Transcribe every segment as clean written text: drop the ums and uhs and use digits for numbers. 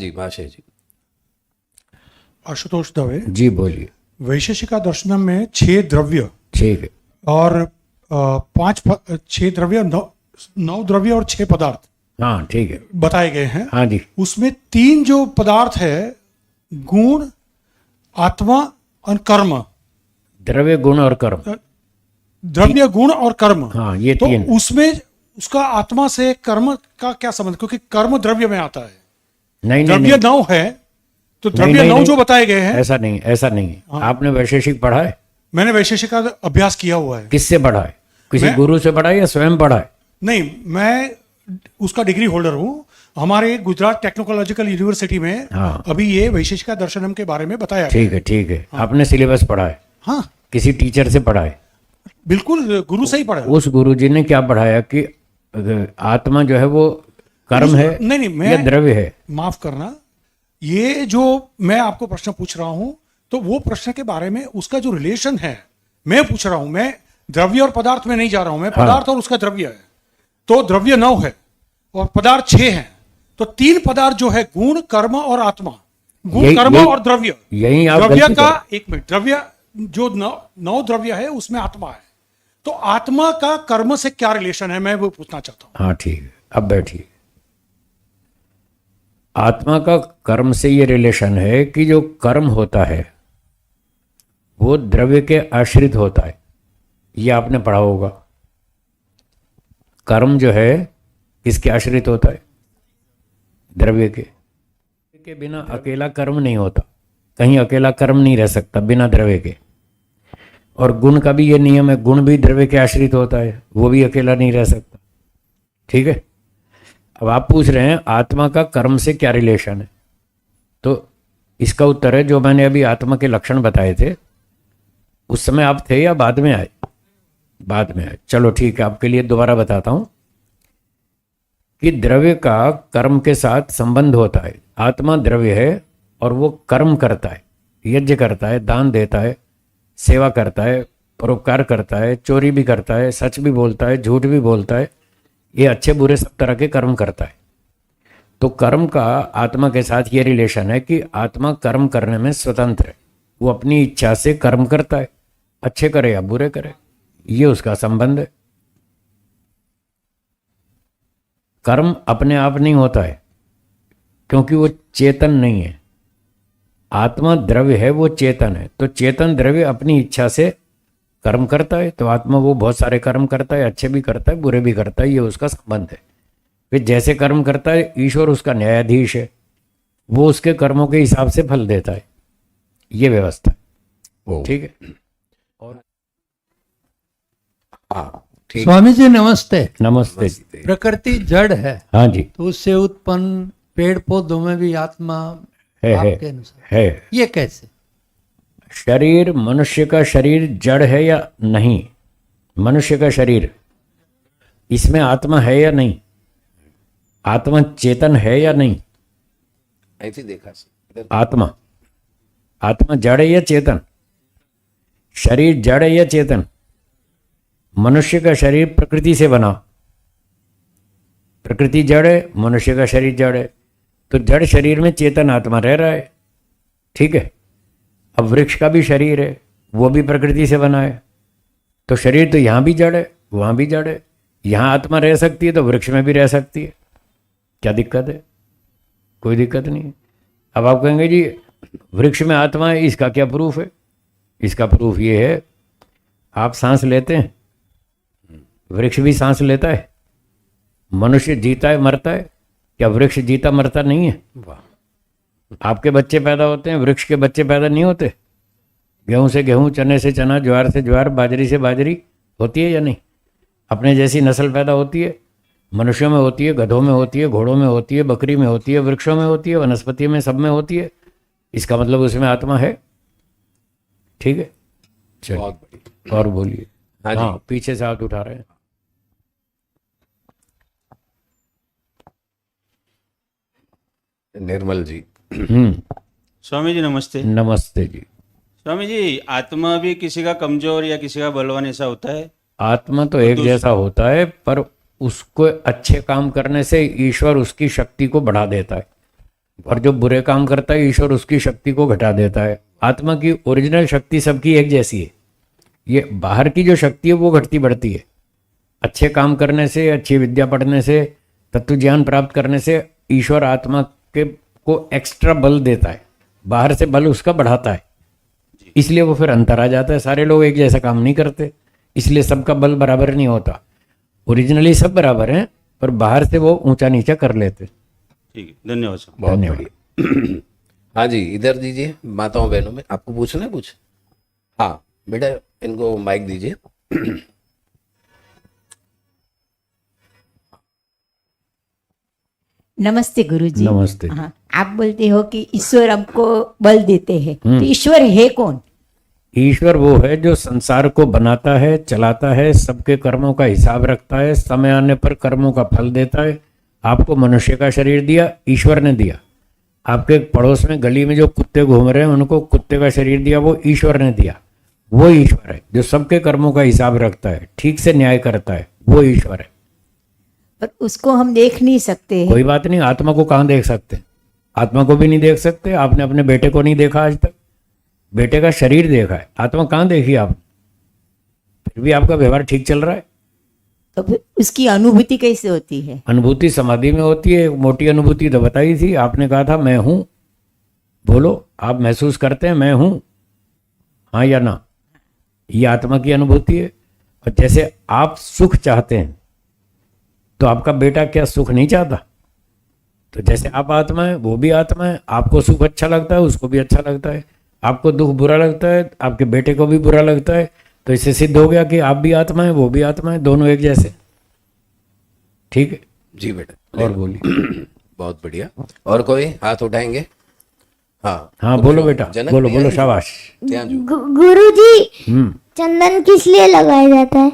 जी भाषे जी। आशुतोष दवे जी बोलिए। वैशेषिका दर्शनम में 6 द्रव्य ठीक है। और 6 द्रव्य 9 द्रव्य और 6 पदार्थ हाँ ठीक है। बताए गए हैं। हाँ जी। उसमें 3 जो पदार्थ है, गुण, आत्मा और कर्म। द्रव्य गुण और कर्म। द्रव्य गुण और कर्म। हाँ ये तो तीन। उसमें उसका आत्मा से कर्म का क्या संबंध, क्योंकि कर्म द्रव्य में आता है। नहीं द्रव्य 9 है तो द्रव्य 9 जो बताए गए हैं। ऐसा नहीं, ऐसा नहीं है। हाँ। आपने वैशेषिक पढ़ा है? मैंने वैशेषिक का अभ्यास किया हुआ है। किससे पढ़ा है? किसी मैं- गुरु से पढ़ा है या स्वयं पढ़ा है? नहीं, मैं उसका डिग्री होल्डर हूँ। हमारे गुजरात टेक्नोलॉजिकल यूनिवर्सिटी में हाँ। अभी ये वैशेषिका दर्शनम के बारे में बताया गया। ठीक है ठीक है। आपने सिलेबस पढ़ा है? हाँ किसी टीचर से पढ़ा है? बिल्कुल, गुरु से ही पढ़ा। उस गुरु जी ने क्या पढ़ाया कि आत्मा जो है वो कर्म है नहीं, मैं या द्रव्य है? माफ करना, ये जो मैं आपको प्रश्न पूछ रहा हूं तो वो प्रश्न के बारे में उसका जो रिलेशन है मैं पूछ रहा हूं। मैं द्रव्य और पदार्थ में नहीं जा रहा हूं, मैं पदार्थ और उसका द्रव्य है। तो द्रव्य 9 है और पदार्थ 6 है, तो 3 पदार्थ जो है गुण, कर्म और आत्मा। गुण, कर्म और द्रव्य। यही आप द्रव्य गलती का कर- एक मिनट, द्रव्य जो 9 द्रव्य है उसमें आत्मा है। तो आत्मा का कर्म से क्या रिलेशन है, मैं वो पूछना चाहता हूं। हाँ ठीक है, अब बैठिए। आत्मा का कर्म से ये रिलेशन है कि जो कर्म होता है वो द्रव्य के आश्रित होता है। ये आपने पढ़ा होगा। कर्म जो है किसके आश्रित होता है? द्रव्य के बिना अकेला कर्म नहीं होता। कहीं अकेला कर्म नहीं रह सकता बिना द्रव्य के। और गुण का भी ये नियम है, गुण भी द्रव्य के आश्रित होता है, वो भी अकेला नहीं रह सकता। ठीक है। अब आप पूछ रहे हैं आत्मा का कर्म से क्या रिलेशन है, तो इसका उत्तर है जो मैंने अभी आत्मा के लक्षण बताए थे, उस समय आप थे या बाद में आए? बाद में आए। चलो ठीक है, आपके लिए दोबारा बताता हूं कि द्रव्य का कर्म के साथ संबंध होता है। आत्मा द्रव्य है और वो कर्म करता है, यज्ञ करता है, दान देता है, सेवा करता है, परोपकार करता है, चोरी भी करता है, सच भी बोलता है, झूठ भी बोलता है। ये अच्छे बुरे सब तरह के कर्म करता है। तो कर्म का आत्मा के साथ ये रिलेशन है कि आत्मा कर्म करने में स्वतंत्र है। वो अपनी इच्छा से कर्म करता है, अच्छे करे या बुरे करे, ये उसका संबंध है। कर्म अपने आप नहीं होता है क्योंकि वो चेतन नहीं है। आत्मा द्रव्य है, वो चेतन है। तो चेतन द्रव्य अपनी इच्छा से कर्म करता है, तो आत्मा वो बहुत सारे कर्म करता है, अच्छे भी करता है, बुरे भी करता है, ये उसका संबंध है। फिर जैसे कर्म करता है, ईश्वर उसका न्यायाधीश है, वो उसके कर्मों के हिसाब से फल देता है। ये व्यवस्था है। ठीक है। और हाँ ठीक। स्वामी जी नमस्ते। नमस्ते जी। प्रकृति जड़ है हाँ जी। तो उससे उत्पन्न पेड़ पौधों में भी आत्मा है आपके अनुसार है। ये कैसे? शरीर, मनुष्य का शरीर जड़ है या नहीं? मनुष्य का शरीर, इसमें आत्मा है या नहीं? आत्मा चेतन है या नहीं? ऐसे देखा इधर। आत्मा जड़ है या चेतन? शरीर जड़ है या चेतन? मनुष्य का शरीर प्रकृति से बना, प्रकृति जड़ है, मनुष्य का शरीर जड़ है। तो जड़ शरीर में चेतन आत्मा रह रहा है। ठीक है। अब वृक्ष का भी शरीर है, वो भी प्रकृति से बना है। तो शरीर तो यहाँ भी जड़ है, वहाँ भी जड़ है। यहाँ आत्मा रह सकती है तो वृक्ष में भी रह सकती है। क्या दिक्कत है? कोई दिक्कत नहीं है। अब आप कहेंगे जी वृक्ष में आत्मा है, इसका क्या प्रूफ है? इसका प्रूफ ये है, आप सांस लेते हैं, वृक्ष भी सांस लेता है। मनुष्य जीता है, मरता है, क्या वृक्ष जीता मरता नहीं है? वाह। आपके बच्चे पैदा होते हैं, वृक्ष के बच्चे पैदा नहीं होते? गेहूं से गेहूं, चने से चना, ज्वार से ज्वार, बाजरी से बाजरी होती है या नहीं? अपने जैसी नस्ल पैदा होती है। मनुष्यों में होती है, गधों में होती है, घोड़ों में होती है, बकरी में होती है, वृक्षों में होती है, वनस्पति में, सब में होती है। इसका मतलब उसमें आत्मा है। ठीक है। चलिए बहुत बढ़िया। और बोलिए। हाँ जी। हाँ, पीछे से हाथ उठा रहे हैं। निर्मल जी। स्वामी जी नमस्ते। नमस्ते जी। स्वामी जी, आत्मा भी किसी का कमजोर या किसी का बलवान ऐसा होता है? आत्मा तो एक जैसा होता है, पर उसको अच्छे काम करने से ईश्वर उसकी शक्ति को बढ़ा देता है। और जो बुरे काम करता है ईश्वर उसकी शक्ति को घटा देता है। आत्मा की ओरिजिनल शक्ति सबकी एक जैसी है। ये बाहर की जो शक्ति है वो घटती बढ़ती है। अच्छे काम करने से, अच्छी विद्या पढ़ने से, तत्व ज्ञान प्राप्त करने से ईश्वर आत्मा के को एक्स्ट्रा बल देता है, बाहर से बल उसका बढ़ाता है। इसलिए वो फिर अंतर आ जाता है। सारे लोग एक जैसा काम नहीं करते, इसलिए सबका बल बराबर नहीं होता। ओरिजिनली सब बराबर हैं, पर बाहर से वो ऊंचा नीचा कर लेते। ठीक है, धन्यवाद सर। बहुत धन्यवाद। बढ़िया। हाँ जी, इधर दीजिए माताओं बहनों में। आपको पूछना है कुछ? हाँ बेटा, इनको माइक दीजिए। नमस्ते गुरुजी। नमस्ते। हाँ, आप बोलते हो कि ईश्वर हमको बल देते हैं, तो ईश्वर है कौन? ईश्वर वो है जो संसार को बनाता है, चलाता है, सबके कर्मों का हिसाब रखता है, समय आने पर कर्मों का फल देता है। आपको मनुष्य का शरीर दिया, ईश्वर ने दिया। आपके पड़ोस में गली में जो कुत्ते घूम रहे हैं उनको कुत्ते का शरीर दिया, वो ईश्वर ने दिया। वो ईश्वर है जो सबके कर्मों का हिसाब रखता है, ठीक से न्याय करता है, वो ईश्वर है। पर उसको हम देख नहीं सकते। कोई बात नहीं, आत्मा को कहाँ देख सकते? आत्मा को भी नहीं देख सकते। आपने अपने बेटे को नहीं देखा आज तक, बेटे का शरीर देखा है, आत्मा कहाँ देखी आप? फिर भी आपका व्यवहार ठीक चल रहा है। तो फिर उसकी अनुभूति कैसे होती है? अनुभूति समाधि में होती है। एक मोटी अनुभूति तो बताई थी आपने, कहा था मैं हूं। बोलो, आप महसूस करते हैं मैं हूं? हाँ या ना? ये आत्मा की अनुभूति है। और जैसे आप सुख चाहते हैं तो आपका बेटा क्या सुख नहीं चाहता? तो जैसे आप आत्मा है वो भी आत्मा है। आपको सुख अच्छा लगता है, उसको भी अच्छा लगता है। आपको दुख बुरा लगता है, आपके बेटे को भी बुरा लगता है। तो इससे सिद्ध हो गया कि आप भी आत्मा है, वो भी आत्मा है, दोनों एक जैसे। ठीक है जी बेटा, और बोलिए। बहुत बढ़िया। और कोई हाथ उठाएंगे? हाँ हाँ बोलो बेटा, जनक बोलो भैया बोलो, जी। शाबाश। त्याजू। गुरुजी, चंदन किस लिए लगाया जाता है?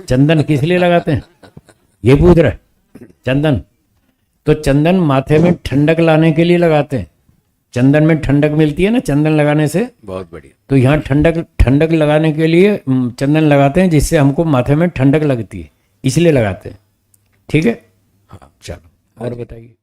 चंदन किस लिए लगाते हैं ये पूछ रहे? चंदन तो चंदन माथे में ठंडक लाने के लिए लगाते हैं। चंदन में ठंडक मिलती है ना चंदन लगाने से, बहुत बढ़िया। तो यहाँ ठंडक लगाने के लिए चंदन लगाते हैं, जिससे हमको माथे में ठंडक लगती है, इसलिए लगाते हैं। ठीक है, हाँ चलो और बताइए।